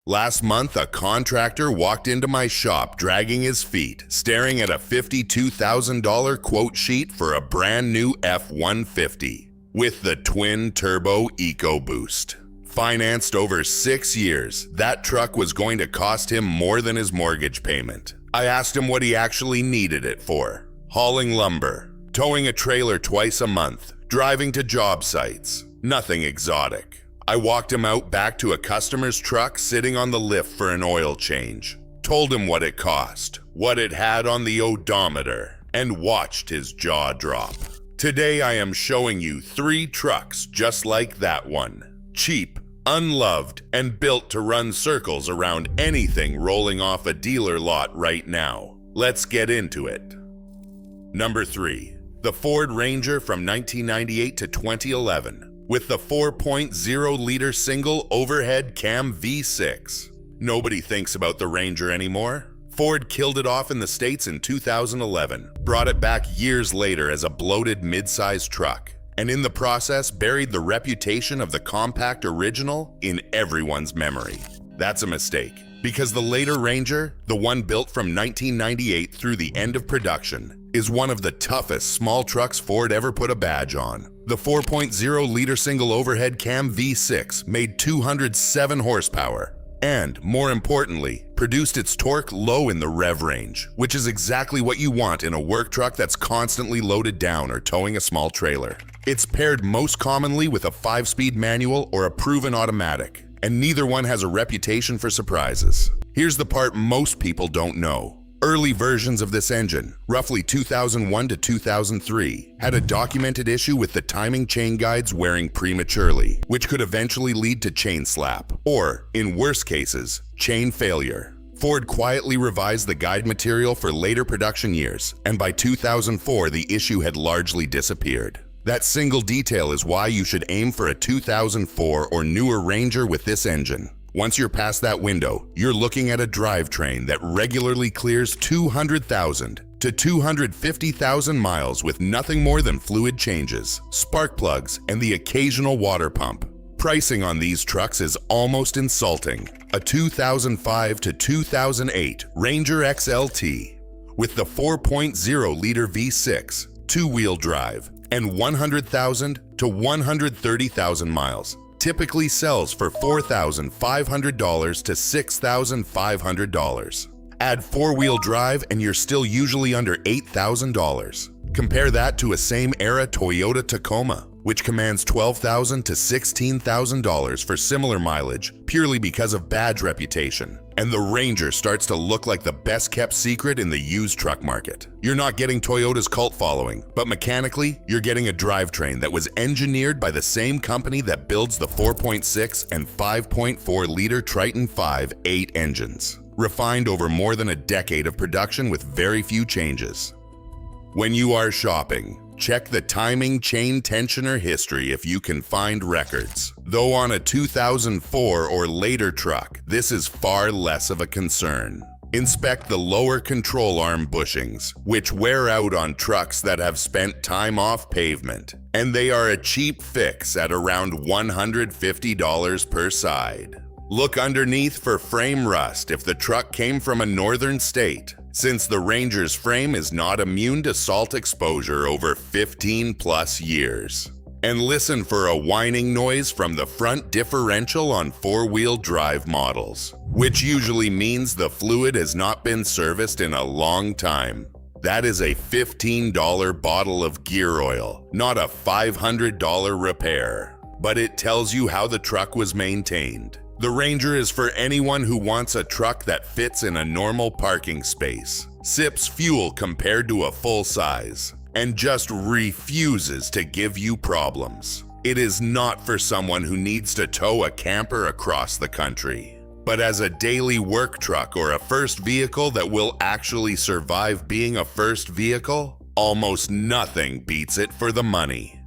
Last month, a contractor walked into my shop dragging his feet, staring at a $52,000 quote sheet for a brand new F-150 with the twin-turbo EcoBoost. Financed over 6 years, that truck was going to cost him more than his mortgage payment. I asked him what he actually needed it for. Hauling lumber, towing a trailer twice a month, driving to job sites. Nothing exotic. I walked him out back to a customer's truck sitting on the lift for an oil change. Told him what it cost, what it had on the odometer, and watched his jaw drop. Today I am showing you 3 trucks just like that one. Cheap, unloved, and built to run circles around anything rolling off a dealer lot right now. Let's get into it. Number 3. The Ford Ranger from 1998 to 2011. With the 4.0-liter single overhead cam V6. Nobody thinks about the Ranger anymore. Ford killed it off in the States in 2011, brought it back years later as a bloated mid-sized truck, and in the process buried the reputation of the compact original in everyone's memory. That's a mistake, because the later Ranger, the one built from 1998 through the end of production, is one of the toughest small trucks Ford ever put a badge on. The 4.0-liter single overhead cam V6 made 207 horsepower and, more importantly, produced its torque low in the rev range, which is exactly what you want in a work truck that's constantly loaded down or towing a small trailer. It's paired most commonly with a 5-speed manual or a proven automatic, and neither one has a reputation for surprises. Here's the part most people don't know. Early versions of this engine, roughly 2001 to 2003, had a documented issue with the timing chain guides wearing prematurely, which could eventually lead to chain slap, or, in worse cases, chain failure. Ford quietly revised the guide material for later production years, and by 2004 the issue had largely disappeared. That single detail is why you should aim for a 2004 or newer Ranger with this engine. Once you're past that window, you're looking at a drivetrain that regularly clears 200,000 to 250,000 miles with nothing more than fluid changes, spark plugs, and the occasional water pump. Pricing on these trucks is almost insulting. A 2005 to 2008 Ranger XLT with the 4.0-liter V6, 2-wheel drive, and 100,000 to 130,000 miles. Typically sells for $4,500 to $6,500. Add 4-wheel drive and you're still usually under $8,000. Compare that to a same-era Toyota Tacoma, which commands $12,000 to $16,000 for similar mileage purely because of badge reputation. And the Ranger starts to look like the best-kept secret in the used truck market. You're not getting Toyota's cult following, but mechanically, you're getting a drivetrain that was engineered by the same company that builds the 4.6 and 5.4-liter Triton 5.8 engines, refined over more than a decade of production with very few changes. When you are shopping, check the timing chain tensioner history if you can find records. Though on a 2004 or later truck, this is far less of a concern. Inspect the lower control arm bushings, which wear out on trucks that have spent time off pavement, and they are a cheap fix at around $150 per side. Look underneath for frame rust if the truck came from a northern state, since the Ranger's frame is not immune to salt exposure over 15+ years. And listen for a whining noise from the front differential on 4-wheel drive models, which usually means the fluid has not been serviced in a long time. That is a $15 bottle of gear oil, not a $500 repair. But it tells you how the truck was maintained. The Ranger is for anyone who wants a truck that fits in a normal parking space, sips fuel compared to a full size, and just refuses to give you problems. It is not for someone who needs to tow a camper across the country, but as a daily work truck or a first vehicle that will actually survive being a first vehicle, almost nothing beats it for the money.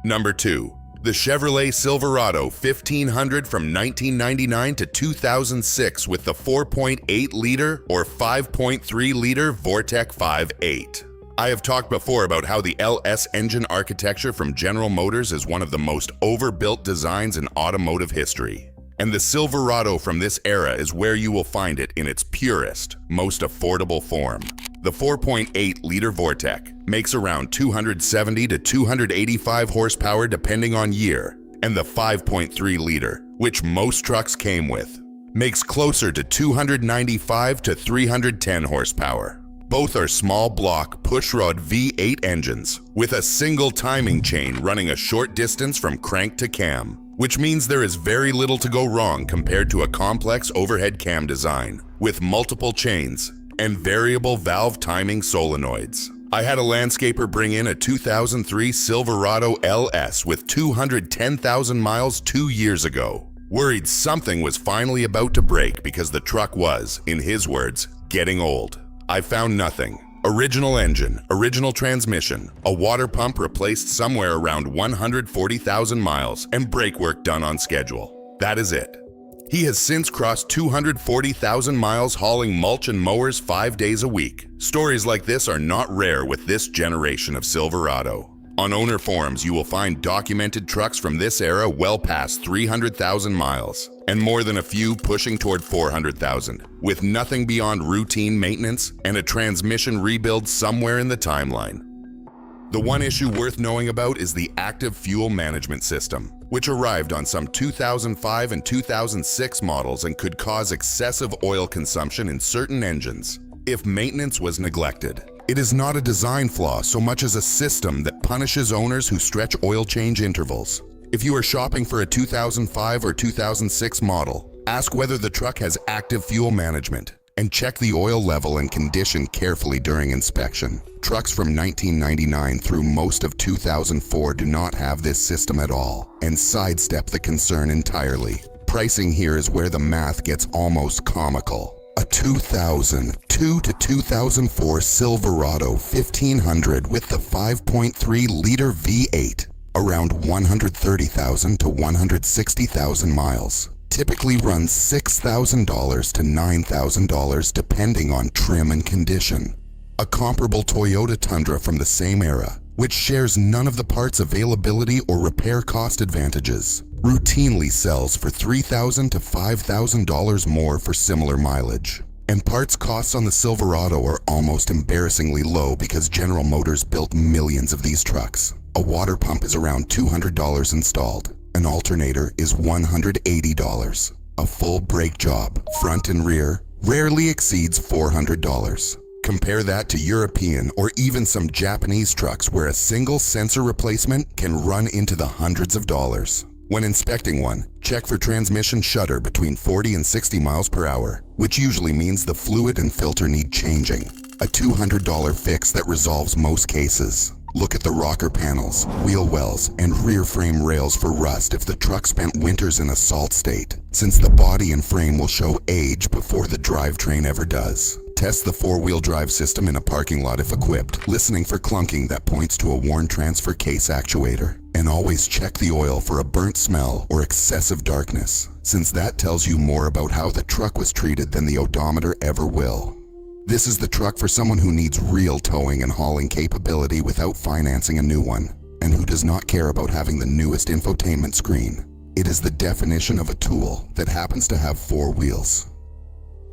Number 2. The Chevrolet Silverado 1500 from 1999 to 2006 with the 4.8-liter or 5.3-liter Vortec 5.8. I have talked before about how the LS engine architecture from General Motors is one of the most overbuilt designs in automotive history. And the Silverado from this era is where you will find it in its purest, most affordable form. The 4.8-liter Vortec makes around 270 to 285 horsepower depending on year, and the 5.3-liter, which most trucks came with, makes closer to 295 to 310 horsepower. Both are small block pushrod V8 engines with a single timing chain running a short distance from crank to cam, which means there is very little to go wrong compared to a complex overhead cam design with multiple chains and variable valve timing solenoids. I had a landscaper bring in a 2003 Silverado LS with 210,000 miles 2 years ago. Worried something was finally about to break because the truck was, in his words, getting old. I found nothing. Original engine, original transmission, a water pump replaced somewhere around 140,000 miles, and brake work done on schedule. That is it. He has since crossed 240,000 miles hauling mulch and mowers 5 days a week. Stories like this are not rare with this generation of Silverado. On owner forums, you will find documented trucks from this era well past 300,000 miles, and more than a few pushing toward 400,000, with nothing beyond routine maintenance and a transmission rebuild somewhere in the timeline. The one issue worth knowing about is the active fuel management system, which arrived on some 2005 and 2006 models and could cause excessive oil consumption in certain engines if maintenance was neglected. It is not a design flaw so much as a system that punishes owners who stretch oil change intervals. If you are shopping for a 2005 or 2006 model, ask whether the truck has active fuel management and check the oil level and condition carefully during inspection. Trucks from 1999 through most of 2004 do not have this system at all and sidestep the concern entirely. Pricing here is where the math gets almost comical. A 2002 to 2004 Silverado 1500 with the 5.3-liter V8, around 130,000 to 160,000 miles, typically runs $6,000 to $9,000 depending on trim and condition. A comparable Toyota Tundra from the same era, which shares none of the parts availability or repair cost advantages, routinely sells for $3,000 to $5,000 more for similar mileage. And parts costs on the Silverado are almost embarrassingly low because General Motors built millions of these trucks. A water pump is around $200 installed. An alternator is $180. A full brake job, front and rear, rarely exceeds $400. Compare that to European or even some Japanese trucks where a single sensor replacement can run into the hundreds of dollars. When inspecting one, check for transmission shudder between 40 and 60 miles per hour, which usually means the fluid and filter need changing. A $200 fix that resolves most cases. Look at the rocker panels, wheel wells, and rear frame rails for rust if the truck spent winters in a salt state, since the body and frame will show age before the drivetrain ever does. Test the four-wheel drive system in a parking lot if equipped, listening for clunking that points to a worn transfer case actuator. And always check the oil for a burnt smell or excessive darkness, since that tells you more about how the truck was treated than the odometer ever will. This is the truck for someone who needs real towing and hauling capability without financing a new one, and who does not care about having the newest infotainment screen. It is the definition of a tool that happens to have four wheels.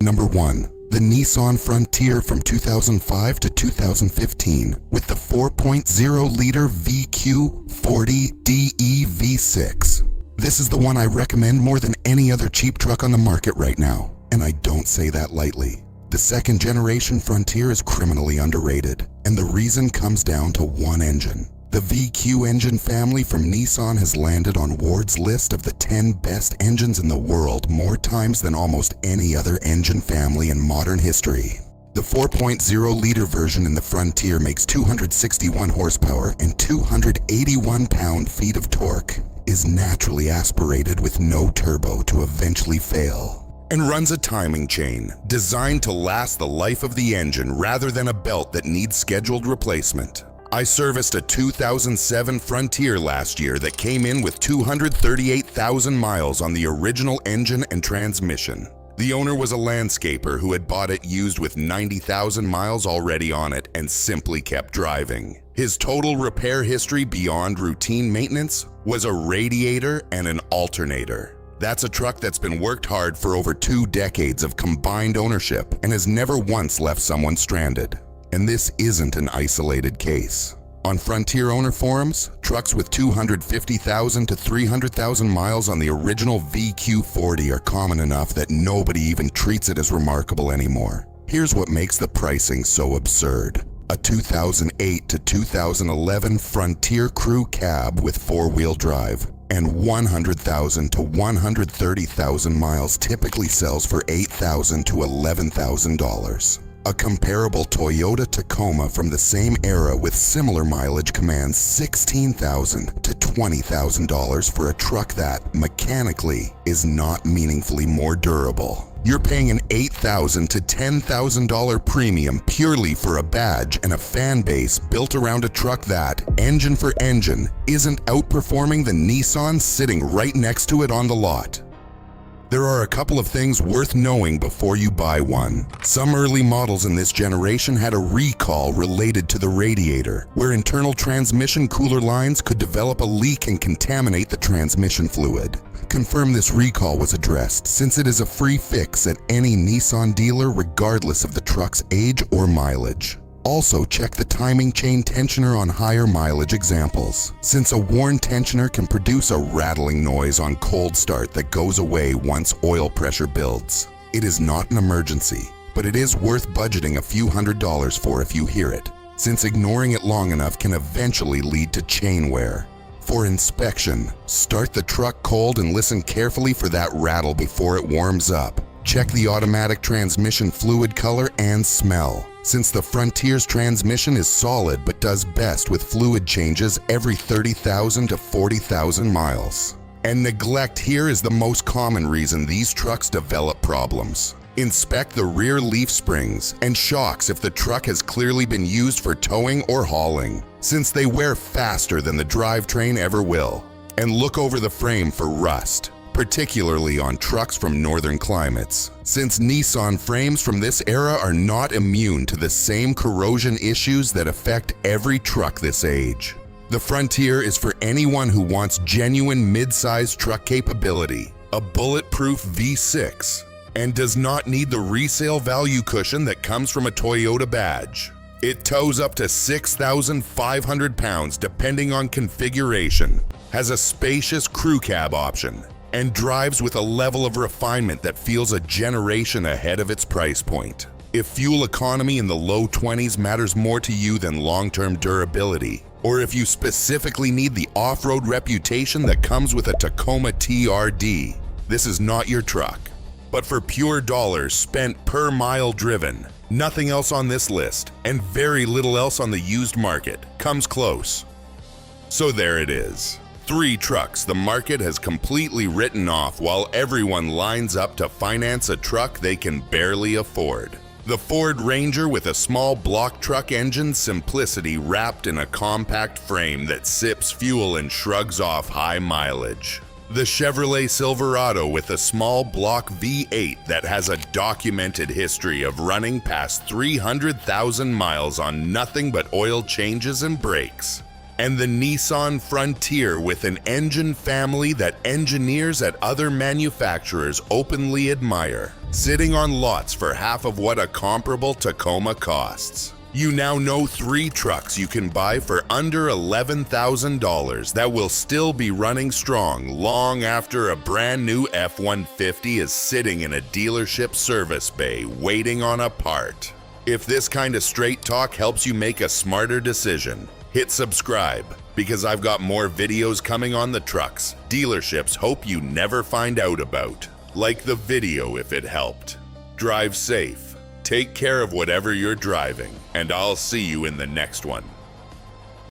Number 1. The Nissan Frontier from 2005 to 2015 with the 4.0-liter VQ40DE V6. This is the one I recommend more than any other cheap truck on the market right now, and I don't say that lightly. The second generation Frontier is criminally underrated, and the reason comes down to one engine. The VQ engine family from Nissan has landed on Ward's list of the 10 best engines in the world more times than almost any other engine family in modern history. The 4.0-liter version in the Frontier makes 261 horsepower and 281 pound-feet of torque, is naturally aspirated with no turbo to eventually fail, and runs a timing chain designed to last the life of the engine rather than a belt that needs scheduled replacement. I serviced a 2007 Frontier last year that came in with 238,000 miles on the original engine and transmission. The owner was a landscaper who had bought it used with 90,000 miles already on it and simply kept driving. His total repair history beyond routine maintenance was a radiator and an alternator. That's a truck that's been worked hard for over 2 decades of combined ownership and has never once left someone stranded. And this isn't an isolated case. On Frontier owner forums, trucks with 250,000 to 300,000 miles on the original VQ40 are common enough that nobody even treats it as remarkable anymore. Here's what makes the pricing so absurd. A 2008 to 2011 Frontier Crew cab with 4-wheel drive and 100,000 to 130,000 miles typically sells for $8,000 to $11,000. A comparable Toyota Tacoma from the same era with similar mileage commands $16,000 to $20,000 for a truck that, mechanically, is not meaningfully more durable. You're paying an $8,000 to $10,000 premium purely for a badge and a fan base built around a truck that, engine for engine, isn't outperforming the Nissan sitting right next to it on the lot. There are a couple of things worth knowing before you buy one. Some early models in this generation had a recall related to the radiator, where internal transmission cooler lines could develop a leak and contaminate the transmission fluid. Confirm this recall was addressed, since it is a free fix at any Nissan dealer regardless of the truck's age or mileage. Also, check the timing chain tensioner on higher mileage examples, since a worn tensioner can produce a rattling noise on cold start that goes away once oil pressure builds. It is not an emergency, but it is worth budgeting a few $100s for if you hear it, since ignoring it long enough can eventually lead to chain wear. For inspection, start the truck cold and listen carefully for that rattle before it warms up. Check the automatic transmission fluid color and smell, since the Frontier's transmission is solid but does best with fluid changes every 30,000 to 40,000 miles. And neglect here is the most common reason these trucks develop problems. Inspect the rear leaf springs and shocks if the truck has clearly been used for towing or hauling, since they wear faster than the drivetrain ever will. And look over the frame for rust, particularly on trucks from northern climates, since Nissan frames from this era are not immune to the same corrosion issues that affect every truck this age. The Frontier is for anyone who wants genuine mid-size truck capability, a bulletproof V6, and does not need the resale value cushion that comes from a Toyota badge. It tows up to 6,500 pounds depending on configuration, has a spacious crew cab option, and drives with a level of refinement that feels a generation ahead of its price point. If fuel economy in the low 20s matters more to you than long-term durability, or if you specifically need the off-road reputation that comes with a Tacoma TRD, this is not your truck. But for pure dollars spent per mile driven, nothing else on this list, and very little else on the used market, comes close. So there it is. 3 trucks the market has completely written off while everyone lines up to finance a truck they can barely afford. The Ford Ranger with a small block truck engine simplicity wrapped in a compact frame that sips fuel and shrugs off high mileage. The Chevrolet Silverado with a small block V8 that has a documented history of running past 300,000 miles on nothing but oil changes and brakes. And the Nissan Frontier with an engine family that engineers at other manufacturers openly admire, sitting on lots for half of what a comparable Tacoma costs. You now know 3 trucks you can buy for under $11,000 that will still be running strong long after a brand new F-150 is sitting in a dealership service bay waiting on a part. If this kind of straight talk helps you make a smarter decision, hit subscribe, because I've got more videos coming on the trucks dealerships hope you never find out about. Like the video if it helped. Drive safe. Take care of whatever you're driving, and I'll see you in the next one.